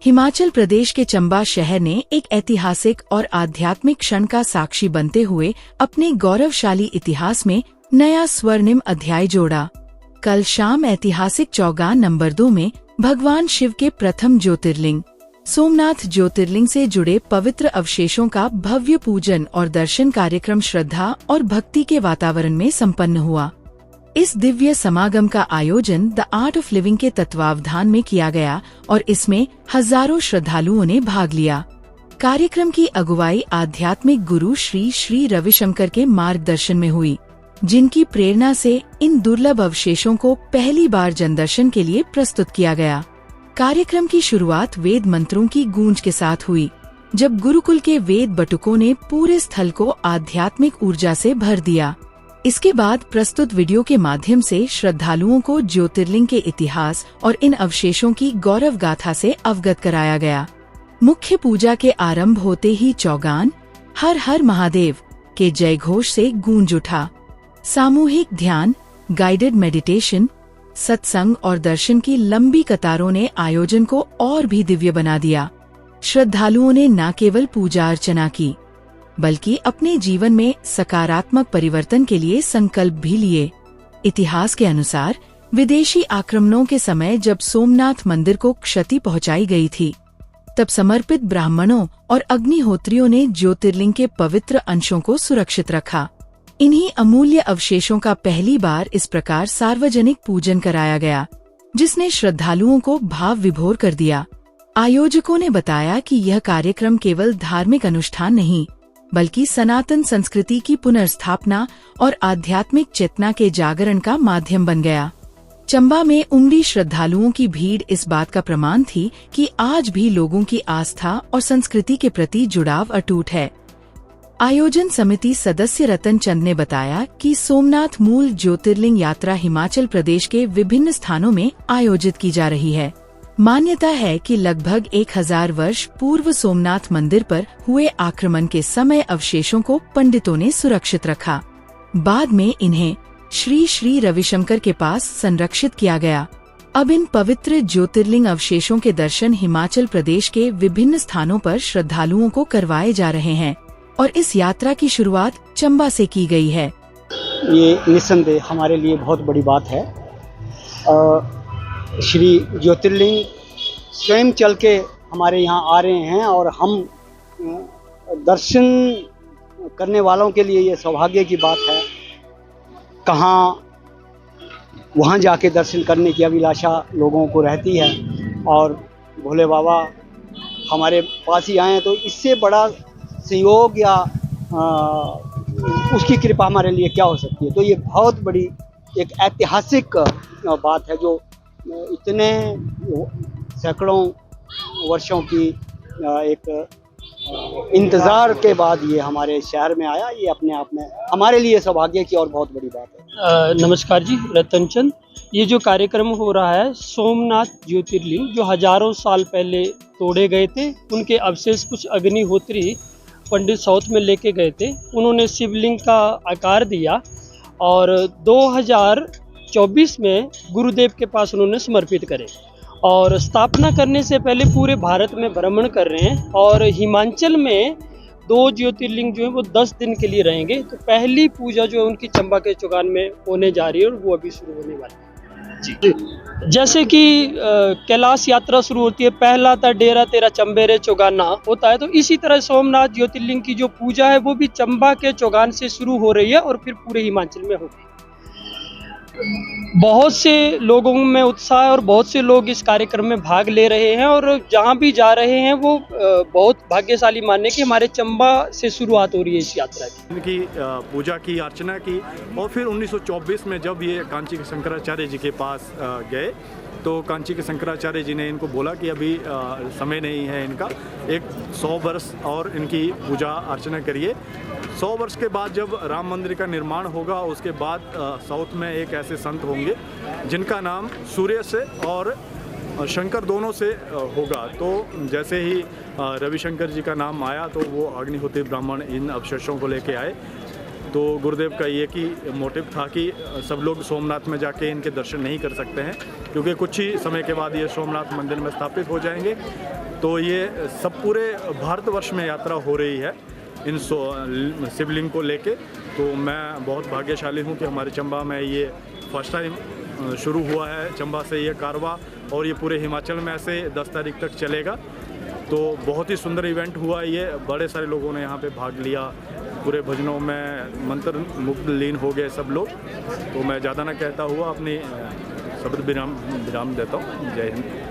हिमाचल प्रदेश के चंबा शहर ने एक ऐतिहासिक और आध्यात्मिक क्षण का साक्षी बनते हुए अपने गौरवशाली इतिहास में नया स्वर्णिम अध्याय जोड़ा। कल शाम ऐतिहासिक चौगान नंबर 2 में भगवान शिव के प्रथम ज्योतिर्लिंग सोमनाथ ज्योतिर्लिंग से जुड़े पवित्र अवशेषों का भव्य पूजन और दर्शन कार्यक्रम श्रद्धा और भक्ति के वातावरण में संपन्न हुआ। इस दिव्य समागम का आयोजन द आर्ट ऑफ लिविंग के तत्वावधान में किया गया और इसमें हजारों श्रद्धालुओं ने भाग लिया। कार्यक्रम की अगुवाई आध्यात्मिक गुरु श्री श्री रविशंकर के मार्गदर्शन में हुई, जिनकी प्रेरणा से इन दुर्लभ अवशेषों को पहली बार जनदर्शन के लिए प्रस्तुत किया गया। कार्यक्रम की शुरुआत वेद मंत्रों की गूंज के साथ हुई, जब गुरुकुल के वेद बटुकों ने पूरे स्थल को आध्यात्मिक ऊर्जा से भर दिया। इसके बाद प्रस्तुत वीडियो के माध्यम से श्रद्धालुओं को ज्योतिर्लिंग के इतिहास और इन अवशेषों की गौरव गाथा से अवगत कराया गया। मुख्य पूजा के आरंभ होते ही चौगान हर हर महादेव के जयघोष से गूंज उठा। सामूहिक ध्यान, गाइडेड मेडिटेशन, सत्संग और दर्शन की लंबी कतारों ने आयोजन को और भी दिव्य बना दिया। श्रद्धालुओं ने न केवल पूजा अर्चना की, बल्कि अपने जीवन में सकारात्मक परिवर्तन के लिए संकल्प भी लिए। इतिहास के अनुसार विदेशी आक्रमणों के समय जब सोमनाथ मंदिर को क्षति पहुंचाई गई थी, तब समर्पित ब्राह्मणों और अग्निहोत्रियों ने ज्योतिर्लिंग के पवित्र अंशों को सुरक्षित रखा। इन्हीं अमूल्य अवशेषों का पहली बार इस प्रकार सार्वजनिक पूजन कराया गया, जिसने श्रद्धालुओं को भाव विभोर कर दिया। आयोजकों ने बताया कि यह कार्यक्रम केवल धार्मिक अनुष्ठान नहीं, बल्कि सनातन संस्कृति की पुनर्स्थापना और आध्यात्मिक चेतना के जागरण का माध्यम बन गया। चंबा में उमड़ी श्रद्धालुओं की भीड़ इस बात का प्रमाण थी कि आज भी लोगों की आस्था और संस्कृति के प्रति जुड़ाव अटूट है। आयोजन समिति सदस्य रतन चंद ने बताया कि सोमनाथ मूल ज्योतिर्लिंग यात्रा हिमाचल प्रदेश के विभिन्न स्थानों में आयोजित की जा रही है। मान्यता है कि लगभग 1000 वर्ष पूर्व सोमनाथ मंदिर पर हुए आक्रमण के समय अवशेषों को पंडितों ने सुरक्षित रखा। बाद में इन्हें श्री श्री रविशंकर के पास संरक्षित किया गया। अब इन पवित्र ज्योतिर्लिंग अवशेषों के दर्शन हिमाचल प्रदेश के विभिन्न स्थानों पर श्रद्धालुओं को करवाए जा रहे हैं और इस यात्रा की शुरुआत चंबा से की गई है। ये निस्संदेह हमारे लिए बहुत बड़ी बात है। श्री ज्योतिर्लिंग स्वयं चल के हमारे यहाँ आ रहे हैं और हम दर्शन करने वालों के लिए ये सौभाग्य की बात है। कहाँ वहाँ जाके दर्शन करने की अभिलाषा लोगों को रहती है और भोले बाबा हमारे पास ही आए, तो इससे बड़ा सहयोग या उसकी कृपा हमारे लिए क्या हो सकती है। तो ये बहुत बड़ी एक ऐतिहासिक बात है, जो इतने सैकड़ों वर्षों की एक इंतज़ार के बाद ये हमारे शहर में आया। ये अपने आप में हमारे लिए सौभाग्य की और बहुत बड़ी बात है। नमस्कार जी, रतन चंद। ये जो कार्यक्रम हो रहा है सोमनाथ ज्योतिर्लिंग, जो हजारों साल पहले तोड़े गए थे, उनके अवशेष कुछ अग्निहोत्री पंडित साउथ में लेके गए थे। उन्होंने शिवलिंग का आकार दिया और 2024 में गुरुदेव के पास उन्होंने समर्पित करे और स्थापना करने से पहले पूरे भारत में भ्रमण कर रहे हैं। और हिमाचल में 2 ज्योतिर्लिंग जो है वो 10 दिन के लिए रहेंगे। तो पहली पूजा जो है उनकी चंबा के चौगान में होने जा रही है और वो अभी शुरू होने वाली है जी। जैसे कि कैलाश यात्रा शुरू होती है, पहला था डेरा तेरा चंबे रे चौगाना होता है, तो इसी तरह सोमनाथ ज्योतिर्लिंग की जो पूजा है वो भी चंबा के चौगान से शुरू हो रही है और फिर पूरे हिमाचल में होगी। बहुत से लोगों में उत्साह है और बहुत से लोग इस कार्यक्रम में भाग ले रहे हैं और जहां भी जा रहे हैं वो बहुत भाग्यशाली माने कि हमारे चंबा से शुरुआत हो रही है इस यात्रा की। इनकी पूजा की, अर्चना की और फिर 1924 में जब ये कांची के शंकराचार्य जी के पास गए, तो कांची के शंकराचार्य जी ने इनको बोला कि अभी समय नहीं है इनका, एक 100 वर्ष और इनकी पूजा अर्चना करिए। 100 वर्ष के बाद जब राम मंदिर का निर्माण होगा, उसके बाद साउथ में एक ऐसे संत होंगे जिनका नाम सूर्य से और शंकर दोनों से होगा। तो जैसे ही रविशंकर जी का नाम आया तो वो अग्निहोत्री ब्राह्मण इन अवशेषों को लेके आए। तो गुरुदेव का ये कि मोटिव था कि सब लोग सोमनाथ में जाके इनके दर्शन नहीं कर सकते हैं, क्योंकि कुछ ही समय के बाद ये सोमनाथ मंदिर में स्थापित हो जाएंगे। तो ये सब पूरे भारतवर्ष में यात्रा हो रही है इन शिवलिंग को लेके। तो मैं बहुत भाग्यशाली हूँ कि हमारे चंबा में ये फर्स्ट टाइम शुरू हुआ है चंबा से ये कारवा, और ये पूरे हिमाचल में ऐसे 10 तारीख तक चलेगा। तो बहुत ही सुंदर इवेंट हुआ ये, बड़े सारे लोगों ने यहाँ पे भाग लिया, पूरे भजनों में मंत्र मुग्ध लीन हो गए सब लोग। तो मैं ज़्यादा ना कहता हुआ अपनी शब्द विराम देता हूँ। जय हिंद।